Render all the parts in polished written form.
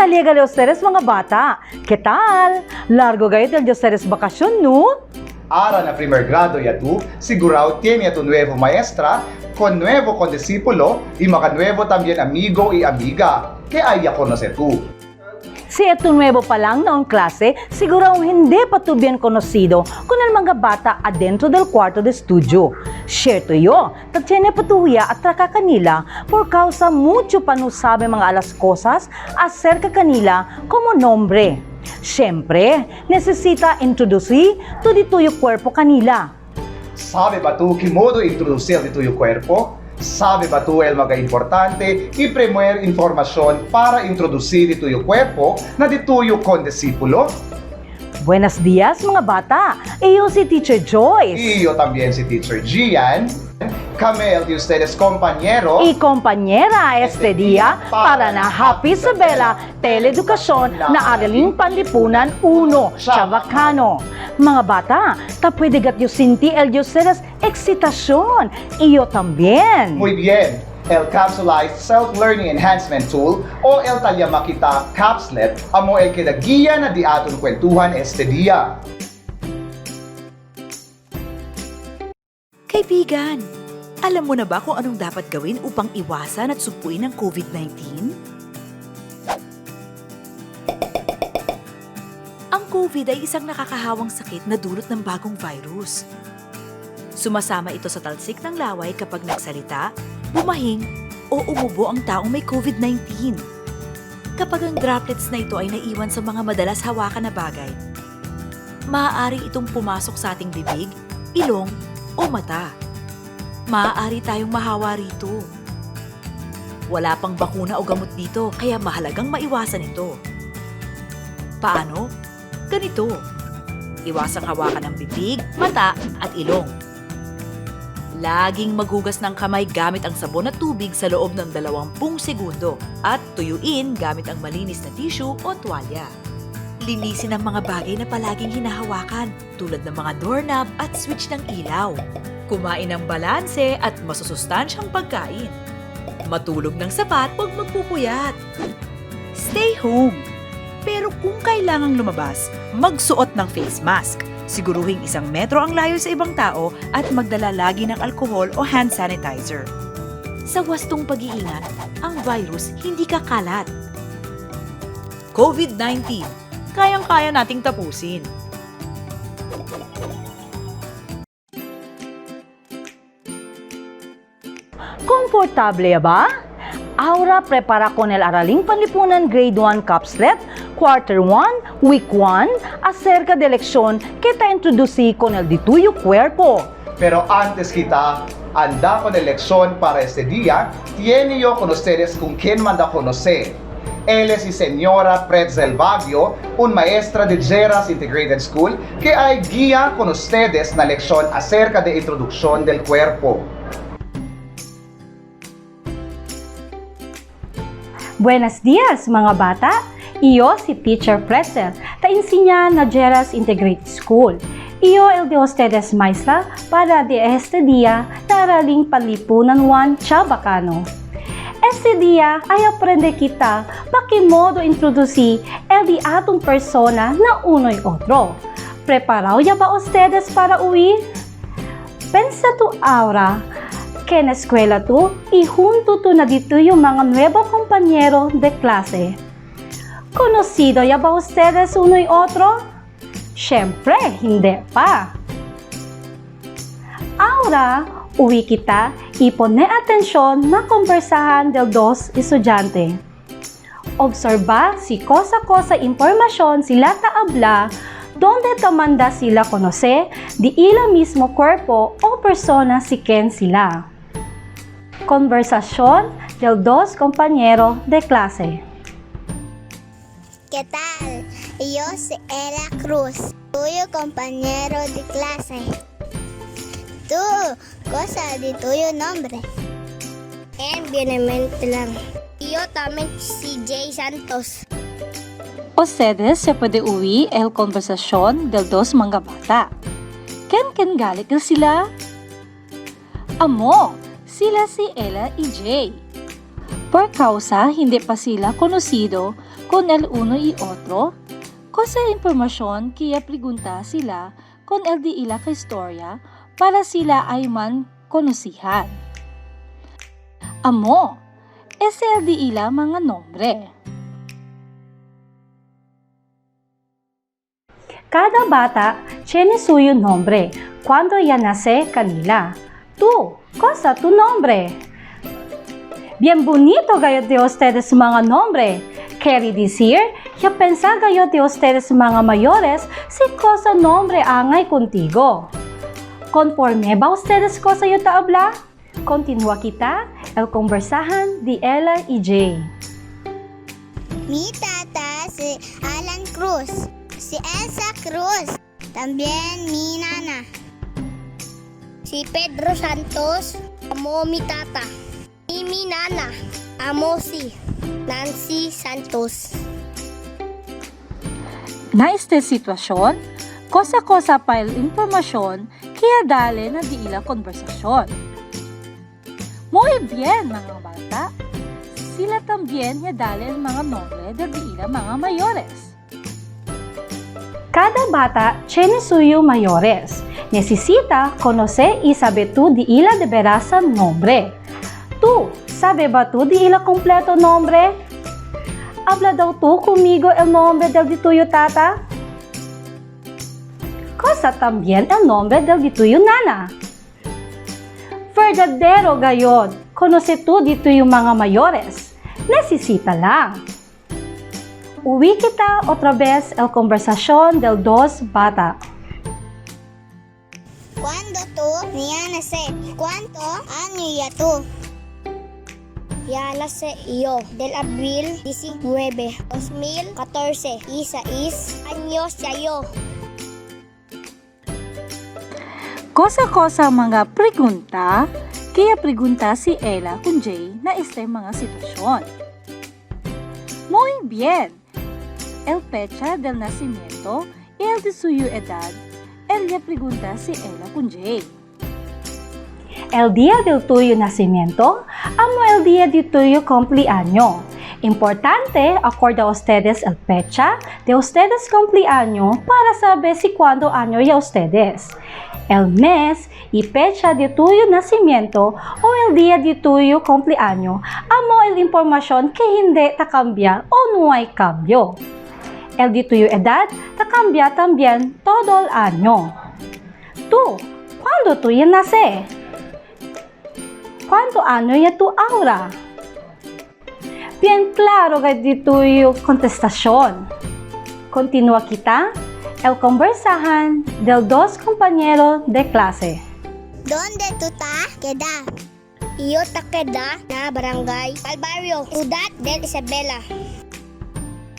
tal de ustedes mga bata? ¿Qué tal? Largo kayo de ustedes bakasyon, no? Ara na primer grado ya tú, sigurado tiene a tu nuevo maestra, con nuevo condiscípulo y maka nuevo también amigo y amiga, que haya conocer tú. Si eto nuevo pa lang noong klase, siguro hindi pa tu bien conocido con el mga bata adentro del cuarto de estudio. Cierto yo, tiene patuya at traka kanila por causa mucho pa no sabe mga alas cosas acerca kanila como nombre. Siyempre, necesita introducir to dito yung cuerpo kanila. Sabe ba tú que modo introducir de tuyo cuerpo? Sabe ba tú el mga importante y primer información para introducir de tuyo cuerpo na de tuyo condiscípulo? Buenos días mga bata, iyo si Teacher Joyce. Y yo también si Teacher Gian. Kami el de ustedes compañero Y compañera este día para na Happy Isabela Teleedukasyon na Araling Panlipunan 1, Chavacano. Mga bata, ta pwede gat yo sinti el de ustedes excitasyon. Iyo también. Muy bien. El Capsulized Self-Learning Enhancement Tool o el Talyamakita Capslet amo el kinagiya na di aton kwentuhan este dia. Kaibigan, alam mo na ba kung anong dapat gawin upang iwasan at sugpuin ang COVID-19? Ang COVID ay isang nakakahawang sakit na dulot ng bagong virus. Sumasama ito sa talsik ng laway kapag nagsalita, bumahing, o umubo ang taong may COVID-19. Kapag ang droplets na ito ay naiwan sa mga madalas hawakan na bagay, maaari itong pumasok sa ating bibig, ilong, o mata. Maaari tayong mahawa rito. Wala pang bakuna o gamot dito, kaya mahalagang maiwasan ito. Paano? Ganito. Iwasang hawakan ng bibig, mata, at ilong. Laging maghugas ng kamay gamit ang sabon at tubig sa loob ng 20 segundo at tuyuin gamit ang malinis na tissue o tuwalya. Linisin ang mga bagay na palaging hinahawakan tulad ng mga doorknob at switch ng ilaw. Kumain ng balanse at masusustansyang pagkain. Matulog ng sapat huwag magpupuyat. Stay home. Pero kung kailangang lumabas, magsuot ng face mask. Siguruhing 1 metro ang layo sa ibang tao at magdala lagi ng alcohol o hand sanitizer. Sa wastong pag-iingat, ang virus hindi kakalat. COVID-19, kayang-kaya nating tapusin. Komportable ba? Ahora prepara con el Araling Panlipunan Grade 1 Capslet, Quarter 1, Week 1, acerca de leksyon que te introducí con el de tuyo cuerpo. Pero antes kita anda con elección para este día, tiene yo con ustedes con quien manda conocer. Él es si Señora Pretzel Baguio, un maestra de Jeras Integrated School, que hay guía con ustedes na leksyon acerca de introducción del cuerpo. Buenos días mga bata! Iyo si Teacher Pretzel, ta-enseña na Jeras Integrated School. Iyo el de ustedes maestra para de este día na Araling Panlipunan 1, Chavacano. Este día ay aprende kita pakimodo introducir el de atong persona na uno y otro. ¿Preparado ya ba ustedes para huir? Pensa tu ahora que en la escuela tú y junto tú na dito yung mga nuevo compañero de clase. ¿Conocido ya ba ustedes uno y otro? Siyempre, hindi pa. Ahora, uwi kita y pone atensyon na konversahan del dos estudyante. Observa si cosa-cosa impormasyon sila taabla donde tamanda sila conoce di ila mismo cuerpo o persona si ken sila. Conversación del dos compañeros de clase. ¿Qué tal? Yo soy Ela Cruz, tuyo compañero de clase. Tú, cosa de tuyo nombre. Bienamente lang. Yo también si Jay Santos. Ustedes se puede uwi el conversación del dos mga bata. Ken galit sila? Amo, sila si Ella y Jay. Por causa hindi pa sila konosido con el uno y otro? Cosa impormasyon kaya pregunta sila con el di ila ka istorya para sila ay man konusihan. Amo, ese el di ila mga nombre. Cada bata tiene suyo nombre cuando ya nace kanila. Tú, cosa tu nombre? Bien bonito gayo de ustedes mga nombre. Quiere decir, ya pensar gayo de ustedes mga mayores si cosa nombre angay contigo. Conforme ba ustedes cosa yo ta habla? Continúa kita el conversahan de Ella y Jay. Mi tata si Alan Cruz. Si Elsa Cruz. También mi nana. Si Pedro Santos. Amo mi tata. Y mi nana. Amo si Nancy Santos. Na este sitwasyon, kosa-kosa pa el informasyon kaya dali na di ila konversasyon. Muy bien mga bata, sila tambien ya dali ang mga nombre de di ila mga mayores. Cada bata tiene suyo mayores. Necesita conocer y saber tú de ila de veras ang nombre. Tú, sabe ba tú de ila completo nombre? Habla daw tú conmigo el nombre del di tuyo tata? Cosa también el nombre del di tuyo nana? Verdadero gayon, conoce tú di tuyo mga mayores. Necesita lang. Uwi kita otra vez el conversación del dos bata. ¿Cuándo tú niya nace? ¿Cuánto año ya tú? Ya nace yo del abril 19, 2014. Isa is años ya yo. Kosa-kosa mga pregunta, kaya pregunta si Ella kung Jay na este mga sitwasyon. Muy bien. El fecha del nacimiento y el de suyo edad, ella pregunta si Ella kung Jay. El día del tuyo nacimiento, amo el día de tuyo cumpleaños. Importante, acorda ustedes el fecha de ustedes cumpleaños para saber si cuándo año ya ustedes. El mes y fecha de tuyo nacimiento o el día de tuyo cumpleaños, amo el información que hindi takambia o no hay cambio. El de tuyo edad cambia también todo el año. Tú, ¿cuándo tú ya nace? ¿Cuánto año ya tú ahora? Bien claro que di tuyo contestación. Continúa kita el conversahan del dos compañeros de clase. ¿Dónde tú ta queda? Yo ta queda na barangay Calvario, Ciudad del Isabela.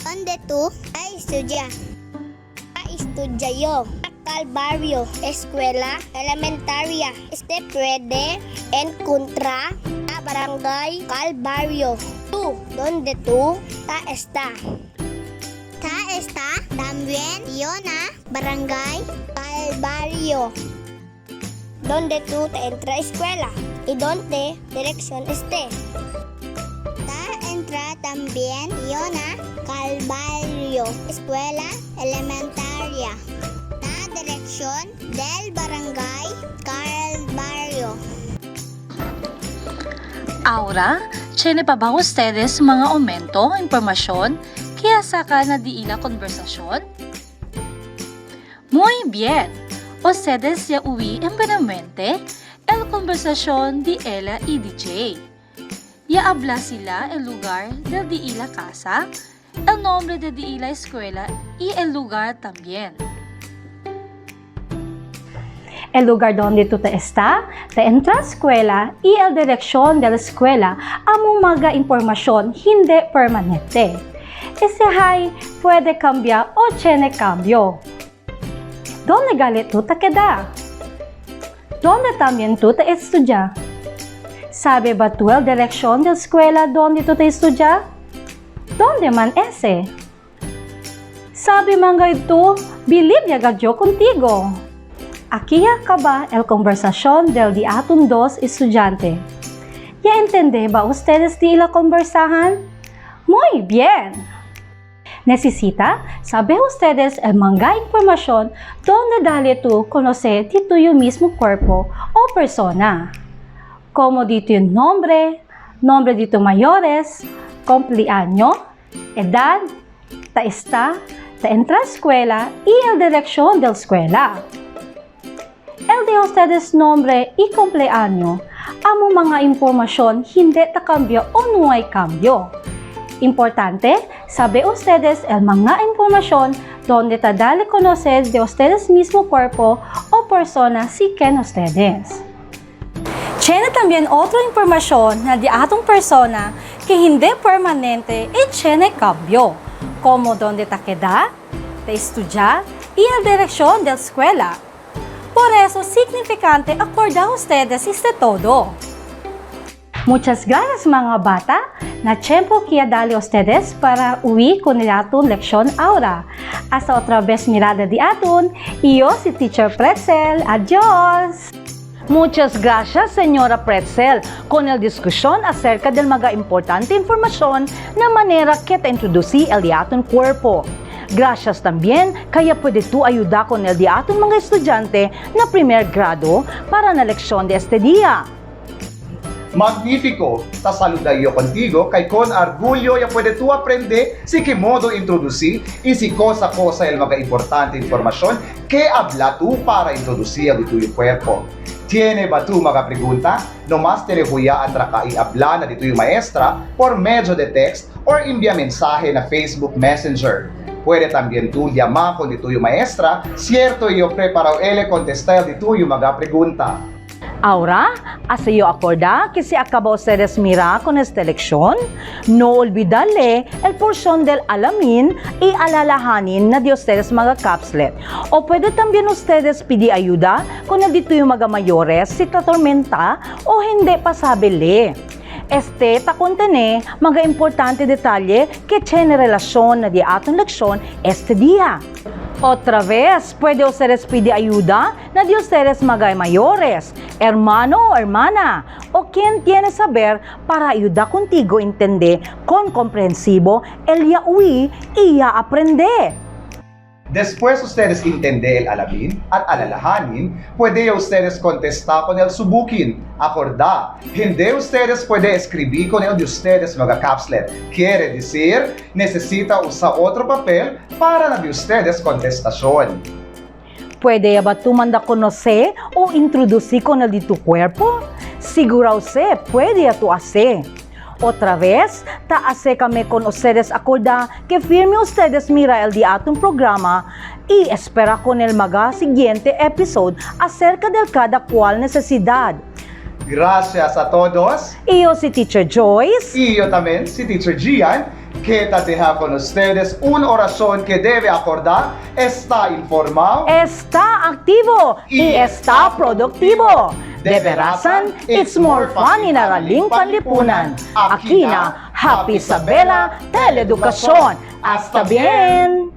¿Dónde tú estudia? Estudia yo. Calvario, escuela elementaria. Puede encontrar a barangay Calvario. ¿Tú? ¿Dónde tú está? Está también yo na barangay Calvario. ¿Dónde tú te entra escuela? ¿Y dónde dirección esté? Entra también yo na Calvario, escuela elementaria. Na dirección del barangay Calvario. Ahora, tiene pa ba ustedes mga aumento, impormasyon, kaya saka na di ila konversasyon? Muy bien. Ustedes ya uwi en buenamente el conversación de Ella y DJ. Ya habla sila el lugar del di ila casa, el nombre de di ila escuela y el lugar también. El lugar donde tú te está, te entra a escuela y el dirección de la escuela amo mga impormasyon hindi permanente. Ese hay puede cambiar o tiene cambio. ¿Dónde galit tú te queda? ¿Dónde también tú te estudia? ¿Sabe ba tú el dirección de la escuela donde tú te estudia? ¿Dónde man ese? ¿Sabe man tú, believe ya yo contigo? Aquí acaba el conversación del di aton dos estudiante. ¿Ya entendé ba ustedes di la conversahan? Muy bien! Necesita saber ustedes el manga información donde darle tú conocer de tuyo mismo cuerpo o persona. Como de tu nombre, nombre de tus mayores, cumpleaños, edad, ta está, ta entra a escuela y el dirección de la escuela. El de ustedes nombre y cumpleaños, amo mga impormasyon hindi ta cambio o no hay cambio. Importante, sabe ustedes el mga impormasyon donde ta dale conocer de ustedes mismo cuerpo o persona si ken ustedes. Tiene también otra información na de atong persona que hindi permanente y tiene cambio, como donde ta queda, ta estudia y la dirección de la escuela. Por eso, significante acordar ustedes este todo. Muchas gracias mga bata, na tiempo que dali ustedes para uwi con el atun leksyon ahora. Hasta otra vez mirada di atun, yo si Teacher Pretzel, adios! Muchas gracias, Señora Pretzel, con el discusión acerca del mga importante informasyon na manera que te introducí el de aton cuerpo. Gracias también kaya pwede tu ayuda con el de aton mga estudyante na primer grado para na leksyon de este día. Magnífico! Ta saluda yo contigo kay con orgullo ya puede tu aprender si que modo introducir y si cosa el mga importante información que habla tú para introducir el tuyo cuerpo. Tiene ba tu mga pregunta? Nomás telehuyaan tra ka i-habla na dito yung maestra por medio de text or envía mensaje na Facebook Messenger. Puede también tú llamar con dito yung maestra, cierto yo preparado ele contestar dito yung mga pregunta. Ahora, ¿hace yo acordar que se acabó ustedes mirar con esta lección? No olvidarle el porción del alamin y alalahanin na de ustedes mga capslet. O puede también ustedes pedir ayuda con el dito yung mga mayores si tatormenta o hindi pa sabili. Este ta contene mga importante detalye que tiene relación na de aton leksyon este día. Otra vez, puede ustedes pedir ayuda na de ustedes mga mayores, hermano o hermana, o quien tiene saber para ayudar contigo entender con comprensivo el yaui y ya aprender. Después ustedes entender el alamin at alalahanin, puede ustedes contestar con el subukin, acordar. Hindi ustedes puede escribir con el de ustedes mga capslet. Quiere decir, necesita usar otro papel para na de ustedes contestación. ¿Puede ba tú manda conocer o introducir con el de tu cuerpo? Seguro usted puede a tu hacer. Otra vez, hace kami con ustedes acordar que firme ustedes mira el de atong programa y espera con el mga siguiente episode acerca del cada cual necesidad. Gracias a todos. Y yo si Teacher Joyce. Y yo también, si Teacher Gian, que te deja con ustedes una oración que debe acordar, está informado, Está activo y está productivo. De Verasan, it's more fun in Araling Panlipunan. Aquí na, Happy Isabela, Teleedukasyon. Hasta bien!